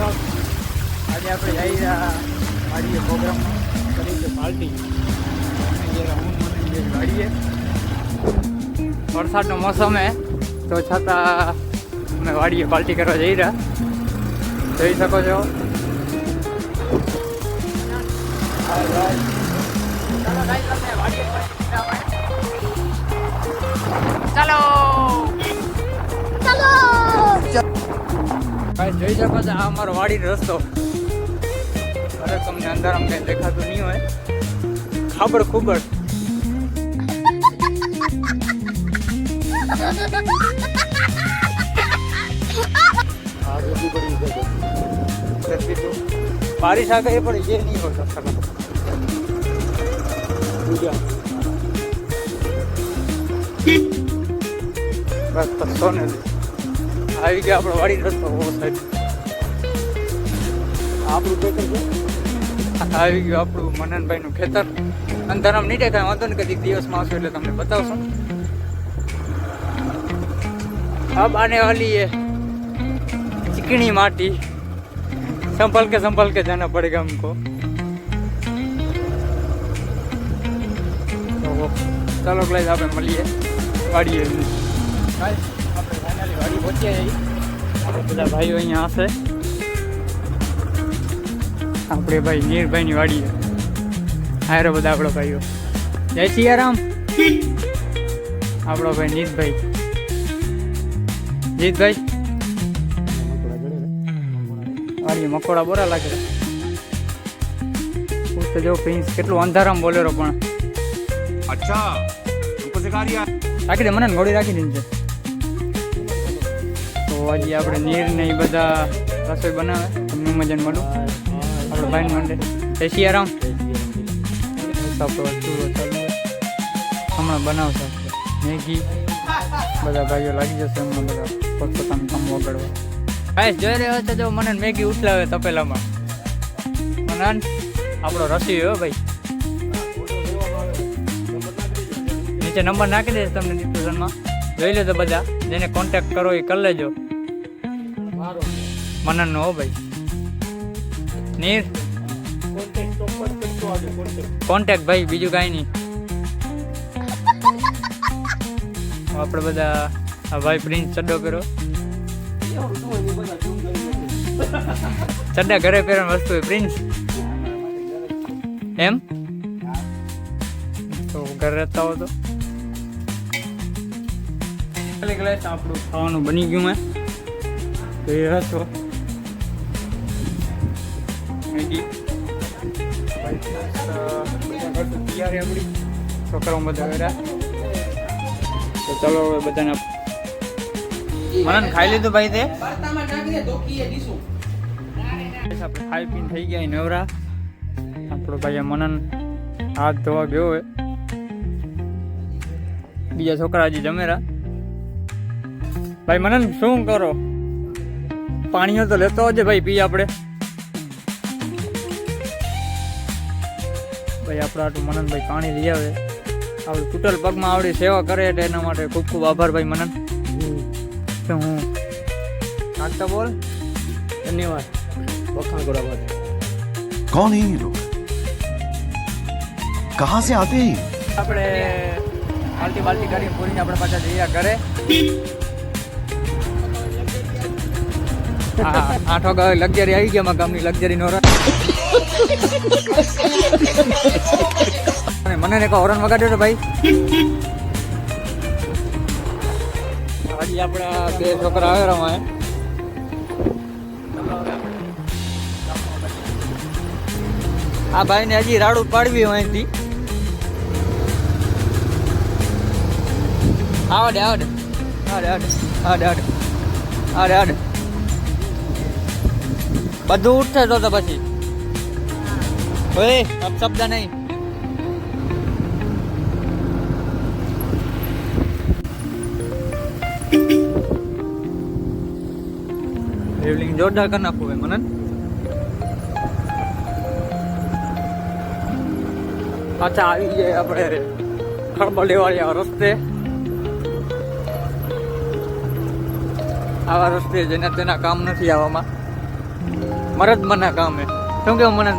આજે આપણે જઈ રહ્યા વાડીએ પ્રોગ્રામમાં કરી છે પાર્ટી વાડીએ વરસાદનો મોસમ હે તો છતાં અમે વાડીએ પાર્ટી કરવા જઈ રહ્યા જોઈ શકો છો. ચાલો ચાલો જોઈ શકો છો આ અમારો વાડીનો રસ્તો. અરે તમને અંદર આમ કઈ દેખાતું નહીં હોય ખાબડ ખુબડ. बारिश आ गई पर ये नहीं होता सका बस तो ने આવી ગયા આપણો વાડી રસ્તો સાહેબ. આપણું ખેતર છે આવી ગયું આપણું મનનભાઈ નું ખેતર. અંદર આમ નહીં દેખાય વાંધો ને કદી દિવસમાં આવશે એટલે તમને બતાવશો. अब आने वाली है चिकनी माटी संभल के जाना पड़ेगा हमको. तो चलो गाइस આપણે મળીએ વાડીએ. ગાઈસ આપણે ફાઇનલી વાડી પહોંચ્યા છીએ. આપણે બધા ભાઈઓ અહીંયા હશે. આપણે ભાઈ નીરભાઈની વાડી છે. હારે બધા આપણો ભાઈઓ. જય સિયારામ. આપણો ભાઈ નીરભાઈ જીતભાઈ વાડી મકોડા બોરા લાગે. તો જો પ્રિન્સ કેટલું અંધારામ બોલેરો પણ अच्छा तुमको सिखा रिया રાખી દે મને ગોળી રાખી દીધી છે. તો આજે આપણે નીર ને એ બધા રસોઈ બનાવે તમને મજાને મળું આપણે ભાઈ મંડે. જય સિયારામ. આપણો ચૂલો ચાલુ હમણાં બનાવશે મેગી. બધા ભાઈઓ લાગી જશે હમણાં બધા પોતપોતાનું કામ વગાડવા. ભાઈ જોઈ રહ્યો છે જો મને મેગી ઉઠલાવે તપેલામાં. મનન આપણો રસી હો ભાઈ. નીચે નંબર નાખી દેશે તમને ડિસ્ક્રિપ્શનમાં. જોઈ લેજો બધા જેને કોન્ટેક્ટ કરો એ કરી લેજો. મનનનો હો ભાઈ. નીર કોન્ટેક્ટ ભાઈ બીજું કાંઈ નહીં. આપણે બધા આ ભાઈ પ્રિન્સ ચડ્ડો પહેરો. ચડ્ડા ઘરે પહેરવાની વસ્તુ હોય પ્રિન્સ એમ તો ઘરે રહેતા હો તો આપણું ખાવાનું બની ગયું મેં તો એ હતો મેગી. તૈયારી આપણી છોકરાઓ બધા કર્યા. તો ચલો હવે બધાને મને ખાઈ લીધું ભાઈ. તે આપણે ખાઈ પીને થઈ ગયા નવરા. આપણો ભાઈ મનન હાથ ધોવા ગયો હોય. બીજા છોકરા હજી જમેરા. ભાઈ મનન શું કરો પાણીઓ તો લેતો આવજે ભાઈ પી આપણે. ભાઈ આપણા આટલું મનનભાઈ પાણી લઈ આવે. આપણે તૂટલ પગમાં આવડી સેવા કરે એટલે એના માટે ખૂબ ખૂબ આભાર ભાઈ મનન. હું કાકતા બોલ ધન્યવાદ વખાણ કરવા માટે. कौन है ये लोग कहाँ से आते हैं આપણે બાલ્ટી કરીને પૂરીને આપણે પાછા જઈએ ઘરે. હા 8 વાગે લક્ઝરી આવી ગયા. ગામની લક્ઝરી નો મને ને હોરન વગાડ્યો તો ભાઈ. હજી આપણા બે છોકરા આવે રમાય. આ ભાઈ ને હજી રાડું પાડવી હોય અહીંથી. આવડે આવડે આવડે આવડે આવડે આવડે આવડે આવડે બધું ઉઠશે તો પછી ઓય શબ્દ નહીં. ટ્રેવલિંગ જોરદાર કરી નાખવું હોય મને. પાછા આવી જાય આપણે ખળબલેવાળી રસ્તે. આવા રસ્તે જેના તેના કામ નથી આવવામાં. મરદ બના કામ હે શું કેવું મને